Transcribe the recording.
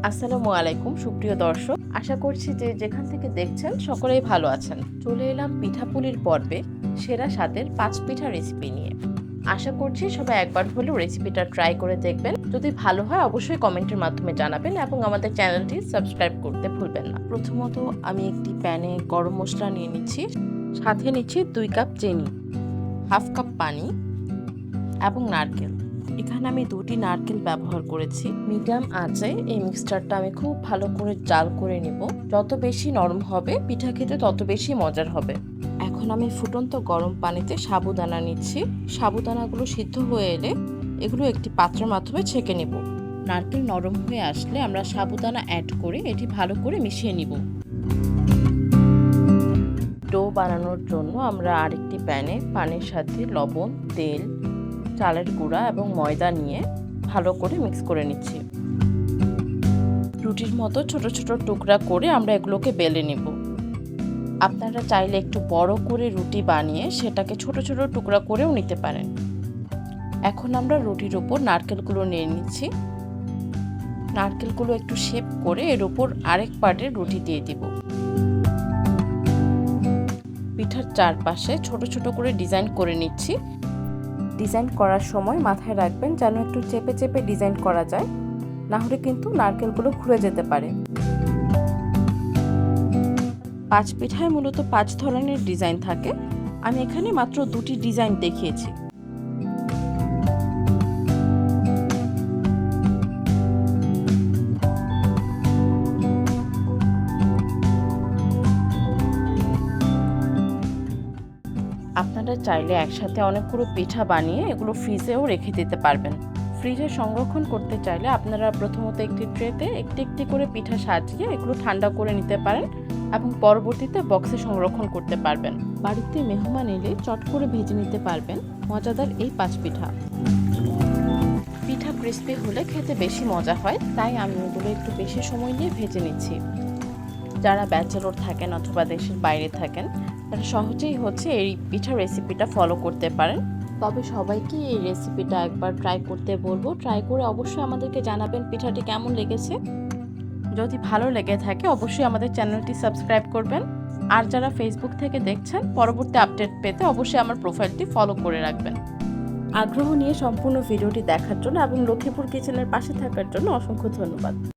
আসসালামু আলাইকুম সুপ্রিয় দর্শক, আশা করছি যে যেখান থেকে দেখছেন সকলেই ভালো আছেন। চলে এলাম পিঠাপুলির পর্বে সেরা স্বাদের ৫ পিঠা রেসিপি নিয়ে। আশা করছি সবাই একবার হলেও রেসিপিটা ট্রাই করে দেখবেন। যদি ভালো হয় অবশ্যই কমেন্টের মাধ্যমে জানাবেন এবং আমাদের চ্যানেলটি সাবস্ক্রাইব করতে ভুলবেন না। প্রথমত আমি একটি প্যানে গরম মশলা নিয়ে নিচ্ছি, সাথে নিচ্ছি ২ কাপ চিনি, হাফ কাপ পানি এবং নারকেল। এখানে আমি ২টি নারকেল ব্যবহার করেছি। মিডিয়াম আঁচে এই মিক্সচারটা আমি খুব ভালো করে জাল করে নেব। যত বেশি নরম হবে পিঠা খেতে তত বেশি মজার হবে। এখন আমি ফুটন্ত গরম পানিতে সাবুদানা নিচ্ছি। সাবুদানাগুলো সিদ্ধ হয়ে এলে এগুলো একটি পাত্রের মাধ্যমে ছেঁকে নেব। নারকেল নরম হয়ে আসলে আমরা সাবুদানা অ্যাড করে এটি ভালো করে মিশিয়ে নিব। ডো বানানোর জন্য আমরা আরেকটি প্যানে পানির সাথে লবণ, তেল, চালের গুঁড়া এবং ময়দা নিয়ে ভালো করে মিক্স করে নিচ্ছি। রুটির মতো ছোট ছোট টুকরা করে আমরা এগুলোকে বেলে নেব। আপনারা চাইলে একটু বড় করে রুটি বানিয়ে সেটাকে ছোট ছোট টুকরা করেও নিতে পারেন। এখন আমরা রুটির ওপর নারকেলগুলো নিয়ে নিচ্ছি। নারকেলগুলো একটু শেপ করে এর ওপর আরেক পার্টের রুটি দিয়ে দিব। পিঠার চারপাশে ছোট ছোট করে ডিজাইন করে নিচ্ছি। ডিজাইন করার সময় মাথায় রাখবেন যেন একটু চেপে চেপে ডিজাইন করা যায়, না হলে কিন্তু নারকেলগুলো ঘুরে যেতে পারে। ৫ পিঠায় মূলত ৫ ধরনের ডিজাইন থাকে, আমি এখানে মাত্র ২টি ডিজাইন দেখিয়েছি। আপনারা চাইলে একসাথে অনেকগুলো পিঠা বানিয়ে এগুলো ফ্রিজেও রেখে দিতে পারবেন। ফ্রিজে সংরক্ষণ করতে চাইলে আপনারা প্রথমত একটি ট্রেতে একটি একটি করে পিঠা সাজিয়ে এগুলো ঠান্ডা করে নিতে পারেন এবং পরবর্তীতে বক্সে সংরক্ষণ করতে পারবেন। বাড়িতে মেহমান এলে চট করে ভেজে নিতে পারবেন মজাদার এই ৫ পিঠা। পিঠা ক্রিস্পি হলে খেতে বেশি মজা হয়, তাই আমি ওগুলো একটু বেশি সময় নিয়ে ভেজে নিচ্ছি। যারা ব্যাচেলর থাকেন অথবা দেশের বাইরে থাকেন তারা সহজেই এই পিঠা রেসিপিটা ফলো করতে পারেন। তবে সবাইকে এই রেসিপিটা একবার ট্রাই করতে বলবো। ট্রাই করে অবশ্যই আমাদেরকে জানাবেন পিঠাটি কেমন লেগেছে। যদি ভালো লেগে থাকে অবশ্যই আমাদের চ্যানেলটি সাবস্ক্রাইব করবেন। আর যারা ফেসবুক থেকে দেখছেন পরবর্তী আপডেট পেতে অবশ্যই আমার প্রোফাইলটি ফলো করে রাখবেন। আগ্রহ নিয়ে সম্পূর্ণ ভিডিওটি দেখার জন্য এবং লক্ষ্মীপুর কিচেনের পাশে থাকার জন্য অসংখ্য ধন্যবাদ।